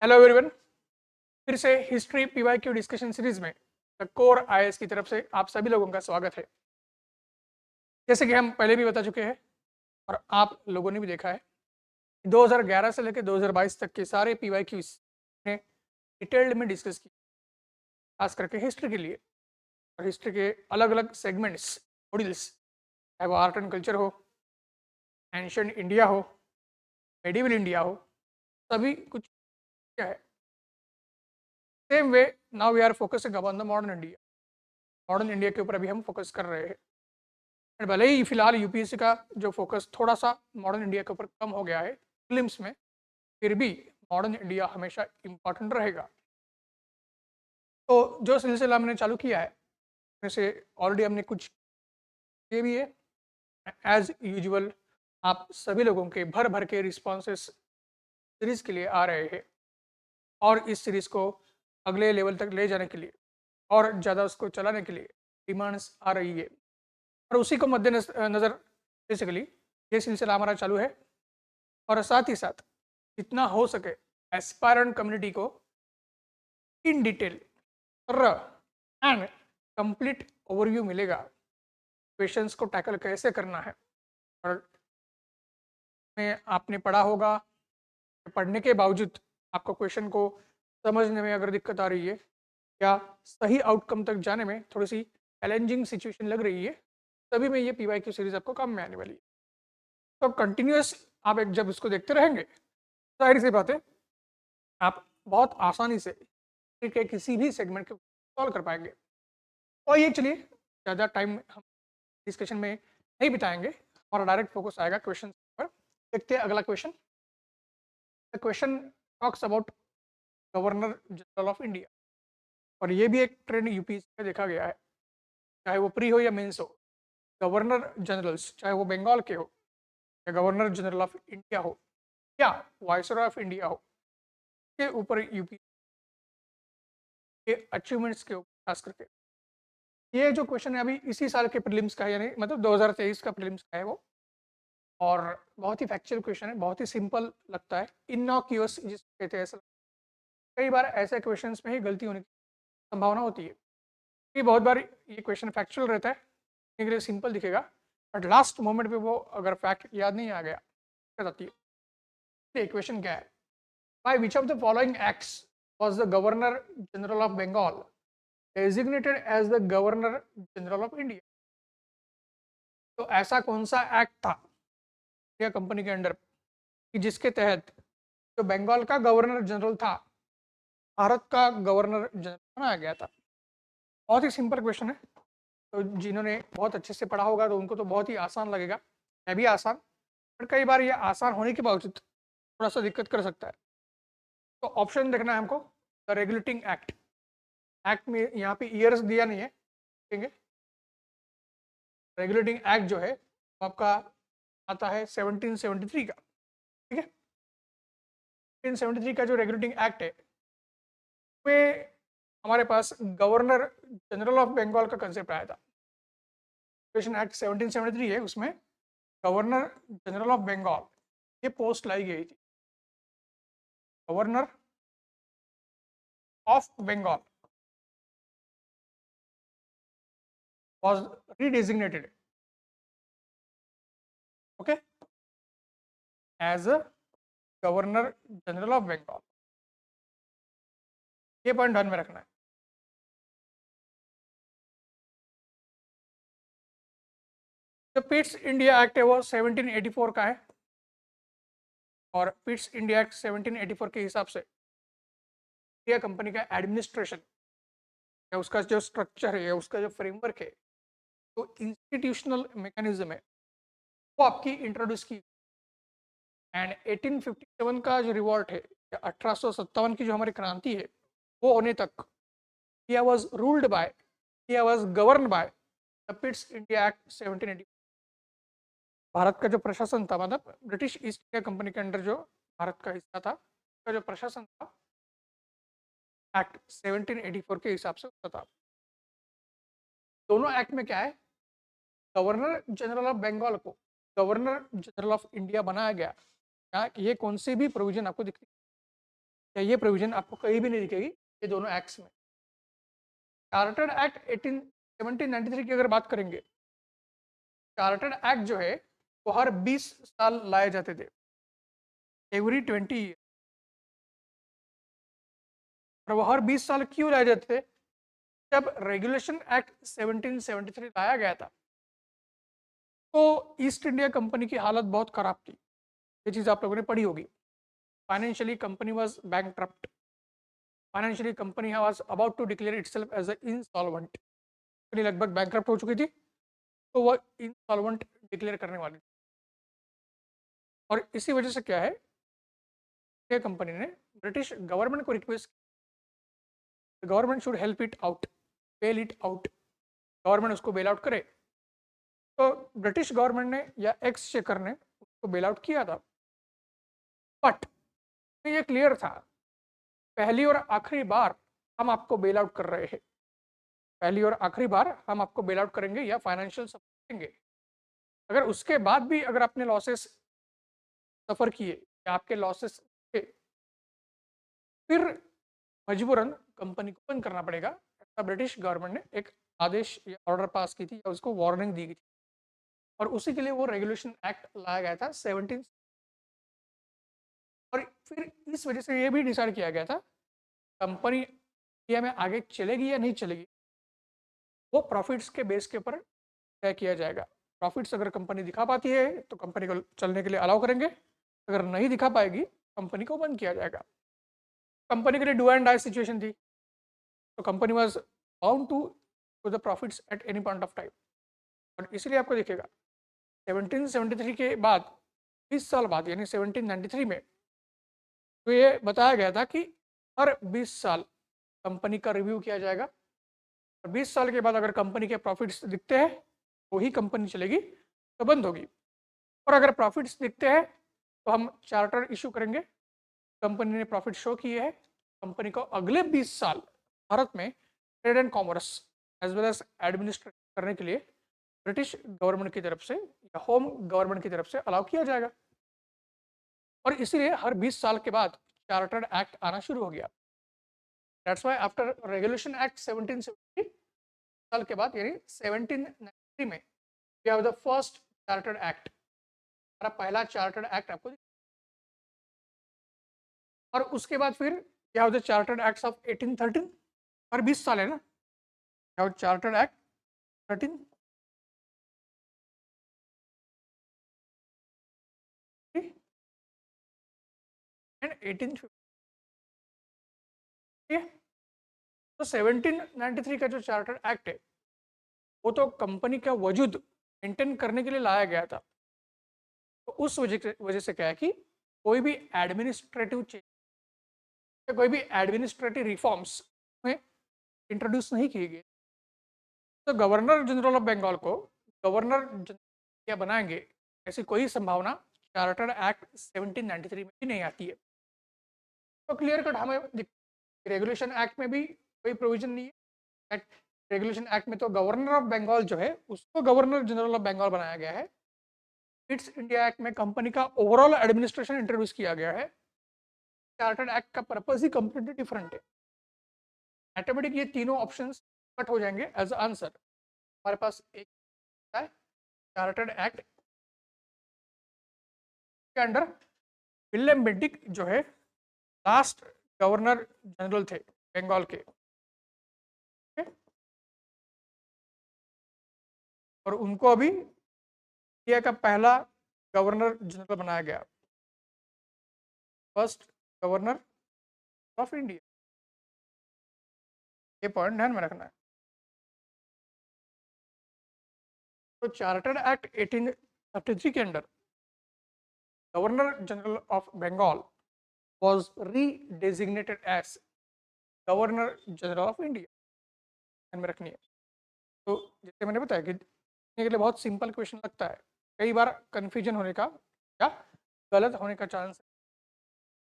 Hello everyone. फिर से history PYQ discussion series में द कोर आईएएस की तरफ से आप सभी लोगों का स्वागत है। जैसे कि हम पहले भी बता चुके हैं और आप लोगों ने भी देखा है, 2011 से लेकर 2022 तक के सारे पीवाईक्यूज ने डिटेल्ड में डिस्कस की, खास करके हिस्ट्री के लिए। और हिस्ट्री के अलग अलग सेगमेंट्स, मॉड्यूल्स, चाहे वो आर्ट एंड कल्चर हो, एंशियंट इंडिया हो, मेडिवल इंडिया हो, सभी कुछ क्या है। Same way now we are focusing upon the modern India. Modern India के ऊपर अभी हम फोकस कर रहे हैं। एंड भले ही फिलहाल यूपीएससी का जो फोकस थोड़ा सा मॉडर्न इंडिया के ऊपर कम हो गया है फिल्म्स में, फिर भी मॉडर्न इंडिया हमेशा इम्पॉर्टेंट रहेगा। तो जो सिलसिला मैंने चालू किया है वैसे ऑलरेडी हमने कुछ किए भी है। एज यूजुअल आप सभी लोगों के भर भर के रिस्पॉन्सेस सीरीज के लिए आ रहे हैं और इस सीरीज को अगले लेवल तक ले जाने के लिए और ज़्यादा उसको चलाने के लिए डिमांड्स आ रही है। और उसी को मद्देनजर बेसिकली ये सिलसिला हमारा चालू है। और साथ ही साथ जितना हो सके एस्पायरेंट कम्युनिटी को in detail and complete overview मिलेगा, क्वेश्चंस को टैकल कैसे करना है। और में आपने पढ़ा होगा, पढ़ने के बावजूद आपको क्वेश्चन को समझने में अगर दिक्कत आ रही है या सही आउटकम तक जाने में थोड़ी सी चैलेंजिंग सिचुएशन लग रही है, तभी में ये पीवाईक्यू सीरीज आपको काम में आने वाली है। तो कंटिन्यूस आप एक जब इसको देखते रहेंगे, जाहिर सी बात है आप बहुत आसानी से के किसी भी सेगमेंट को सॉल्व कर पाएंगे। और ये चलिए ज़्यादा टाइम हम डिस्कशन में नहीं बिताएंगे और डायरेक्ट फोकस आएगा क्वेश्चन पर। देखते हैं अगला question. The question talks about governor general of India. और ये भी एक ट्रेंड यूपीएससी में देखा गया है, चाहे वो प्री हो या मेंस हो। गवर्नर जनरल्स चाहे वो बंगाल के हो या गवर्नर जनरल ऑफ इंडिया हो या वाइसरॉय ऑफ इंडिया हो, के ऊपर यूपी के अचीवमेंट्स के ऊपर खास करके ये जो क्वेश्चन है अभी इसी साल के प्रीलिम्स का है, यानी मतलब 2023 का प्रीलिम्स का है वो। और बहुत ही फैक्चुअल क्वेश्चन है, बहुत ही सिंपल लगता है, इनॉक्यूअस जिसको कहते हैं। ऐसा कई बार ऐसे क्वेश्चंस में ही गलती होने की संभावना होती है कि बहुत बार ये क्वेश्चन फैक्चुअल रहता है, देखने के लिए सिंपल दिखेगा, बट लास्ट मोमेंट पे वो अगर फैक्ट याद नहीं आ गया दिक्कत आती है। क्वेश्चन क्या है? By which of the following acts was the governor general of Bengal designated as the governor general of India? तो ऐसा कौन सा एक्ट था इंडिया कंपनी के अंडर कि जिसके तहत जो बंगाल का गवर्नर जनरल था, भारत का गवर्नर जनरल बनाया गया था? बहुत ही सिंपल क्वेश्चन है, तो जिन्होंने बहुत अच्छे से पढ़ा होगा तो उनको तो बहुत ही आसान लगेगा, है भी आसान, पर कई बार ये आसान होने के बावजूद थोड़ा सा दिक्कत कर सकता है। तो ऑप्शन देखना है हमको। द रेगुलेटिंग एक्ट, एक्ट में यहाँ पे ईयर्स दिया नहीं है, देखेंगे। रेगुलेटिंग एक्ट जो है वो आपका आता है 1773 का, ठीक है। 1773 का जो रेगुलेटिंग एक्ट है उसमें हमारे पास गवर्नर जनरल ऑफ बंगाल का कंसेप्ट आया था। एक्ट 1773 है, उसमें गवर्नर जनरल ऑफ बंगाल ये पोस्ट लाई गई थी। Governor of Bengal was redesignated, okay, as a governor general of Bengal. ये पॉइंट ध्यान में रखना है। जो पिट्स इंडिया एक्ट है वो 1784 का है और पिट्स इंडिया एक्ट 1784 के हिसाब से इंडिया कंपनी का एडमिनिस्ट्रेशन या उसका जो स्ट्रक्चर है या उसका जो फ्रेमवर्क है, तो इंस्टीट्यूशनल मैकेनिज्म है, वो आपकी इंट्रोड्यूस की। एंड 1857 का जो रिवॉल्ट है या 1857 की जो हमारी क्रांति है वो होने तक India was ruled by, India was govern by the Pitt's India act 1784। Bharat का जो प्रशासन था, मतलब ब्रिटिश ईस्ट इंडिया कंपनी के अंडर जो भारत का हिस्सा था, उसका जो प्रशासन था एक्ट 1784 के हिसाब से होता था। दोनों एक्ट में क्या है, गवर्नर जनरल ऑफ बंगाल को गवर्नर जनरल ऑफ इंडिया बनाया गया। क्या ये कौन सी भी प्रोविजन आपको दिखती है? या ये प्रोविजन आपको कहीं भी नहीं दिखेगी ये दोनों एक्ट्स में। चार्टर्ड एक्ट 1793 की अगर बात करेंगे, चार्टर्ड एक्ट जो है वो हर 20 साल लाए जाते थे, एवरी 20 ईयर। और वो हर 20 साल क्यों लाए जाते थे? जब रेगुलेशन एक्ट 1773 लाया गया था तो ईस्ट इंडिया कंपनी की हालत बहुत खराब थी। ये चीज़ आप लोगों ने पढ़ी होगी। Financially company was bankrupt, financially company was about to declare itself as a insolvent. Company लगभग बैंकक्रप्ट हो चुकी थी, तो वो इंसॉल्वेंट डिक्लेयर करने वाली थी। और इसी वजह से क्या है, ये कंपनी ने ब्रिटिश गवर्नमेंट को request, government should help it out, bail it out, government उसको बेल आउट करे। तो ब्रिटिश गवर्नमेंट ने या एक्सचेकर ने उसको बेल आउट किया था, बट ये क्लियर था पहली और आखिरी बार हम आपको बेल आउट कर रहे हैं, पहली और आखिरी बार हम आपको बेल आउट करेंगे या फाइनेंशियल सपोर्ट देंगे। अगर उसके बाद भी अगर आपने लॉसेस सफर किए या आपके लॉसेस थे, फिर मजबूरन कंपनी को बंद करना पड़ेगा। ऐसा ब्रिटिश गवर्नमेंट ने एक आदेश या ऑर्डर पास की थी या उसको वार्निंग दी गई थी, और उसी के लिए वो रेगुलेशन एक्ट लाया गया था 17। और फिर इस वजह से ये भी डिसाइड किया गया था कंपनी इंडिया में आगे चलेगी या नहीं चलेगी, वो प्रॉफिट्स के बेस के ऊपर तय किया जाएगा। प्रॉफिट्स अगर कंपनी दिखा पाती है तो कंपनी को चलने के लिए अलाउ करेंगे, अगर नहीं दिखा पाएगी कंपनी को बंद किया जाएगा। कंपनी के लिए डू एंड डाई सिचुएशन थी, तो company was bound to the profits at any point of time. और इसलिए आपको दिखेगा 1773 के बाद 20 साल बाद यानी 1793 में तो ये बताया गया था कि हर 20 साल कंपनी का रिव्यू किया जाएगा, और 20 साल के बाद अगर कंपनी के प्रॉफिट्स दिखते हैं तो ही कंपनी चलेगी, तो बंद होगी। और अगर प्रॉफिट्स दिखते हैं तो हम चार्टर इशू करेंगे, कंपनी ने प्रॉफिट शो किए हैं, कंपनी को अगले 20 साल भारत में trade and commerce as well as administrate करने के लिए ब्रिटिश गवर्नमेंट की तरफ से या होम गवर्नमेंट की तरफ से अलाउ किया जाएगा। और इसीलिए हर 20 साल के बाद चार्टर्ड एक्ट आना शुरू हो गया। That's why after regulation act 1770 साल के बाद यानी 1793 में we have the first chartered act. हमारा पहला चार्टर्ड एक्ट आपको, और उसके बाद फिर we have the chartered acts of 1813। हर 20 साल है ना, we have chartered act 13 and 1850। तो 1793 का जो चार्टर्ड एक्ट है वो तो कंपनी का वजूद मेंटेन करने के लिए लाया गया था। तो उस वजह से क्या है कि कोई भी एडमिनिस्ट्रेटिव चेंज या कोई भी एडमिनिस्ट्रेटिव रिफॉर्म्स में इंट्रोड्यूस नहीं किए गए। तो गवर्नर जनरल ऑफ बंगाल को गवर्नर क्या बनाएंगे, ऐसी कोई संभावना चार्टर्ड एक्ट 1793 में भी नहीं आती है। तो क्लियर कट हमें रेगुलेशन एक्ट में भी कोई प्रोविजन नहीं है। रेगुलेशन एक्ट में तो गवर्नर ऑफ बंगाल जो है उसको गवर्नर जनरल ऑफ बंगाल बनाया गया है। इट्स इंडिया एक्ट में कंपनी का ओवरऑल एडमिनिस्ट्रेशन इंट्रोड्यूस किया गया है। चार्टर्ड एक्ट का पर्पस ही कंप्लीटली डिफरेंट है। ऑटोमेटिक ये तीनों ऑप्शंस कट हो जाएंगे एज आंसर। हमारे पास एक है चार्टर्ड एक्ट के अंडर विलियम बेंटिक जो है लास्ट गवर्नर जनरल थे बंगाल के, और उनको अभी इंडिया का पहला गवर्नर जनरल बनाया गया, फर्स्ट गवर्नर ऑफ इंडिया। ये पॉइंट ध्यान में रखना है। तो चार्टर्ड एक्ट 1833 के under governor general of Bengal was redesignated as governor general of India. ध्यान में रखनी है। तो जैसे मैंने बताया कि के लिए बहुत सिंपल क्वेश्चन लगता है, कई बार कंफ्यूजन होने का या गलत होने का चांस है,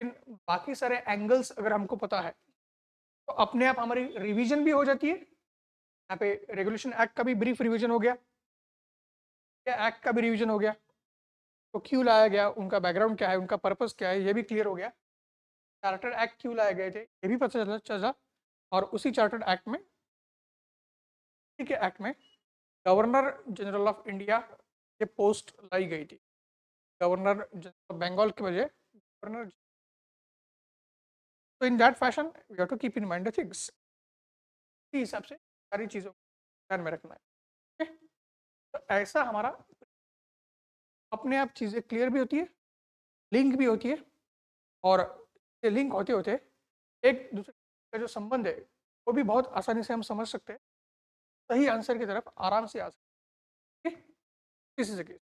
लेकिन बाकी सारे एंगल्स अगर हमको पता है तो अपने आप हमारी रिवीजन भी हो जाती है। यहाँ पे रेगुलेशन एक्ट का भी ब्रीफ रिवीजन हो गया, या एक्ट का भी रिवीजन हो गया, तो क्यों लाया गया, उनका बैकग्राउंड क्या है, उनका पर्पस क्या है, ये भी क्लियर हो गया। चार्टर्ड एक्ट क्यों लाए गए थे ये भी पता चला। और उसी चार्टर्ड एक्ट में, ठीक है, एक्ट में गवर्नर जनरल ऑफ इंडिया ये पोस्ट लाई गई थी। गवर्नर जनरल ऑफ बंगाल की बजाय गवर्नर। तो in that fashion we have to keep in mind the things. इसी हिसाब से सारी चीज़ों को ध्यान में रखना है। ठीक है? तो ऐसा हमारा अपने आप चीज़ें क्लियर भी होती है, लिंक भी होती है, और ये लिंक होते होते एक दूसरे का जो संबंध है वो भी बहुत आसानी से हम समझ सकते हैं, सही आंसर की तरफ आराम से आ सकते हैं। This is a case.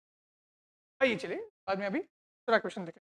आइए चलिए बाद में अभी दूसरा क्वेश्चन देखें।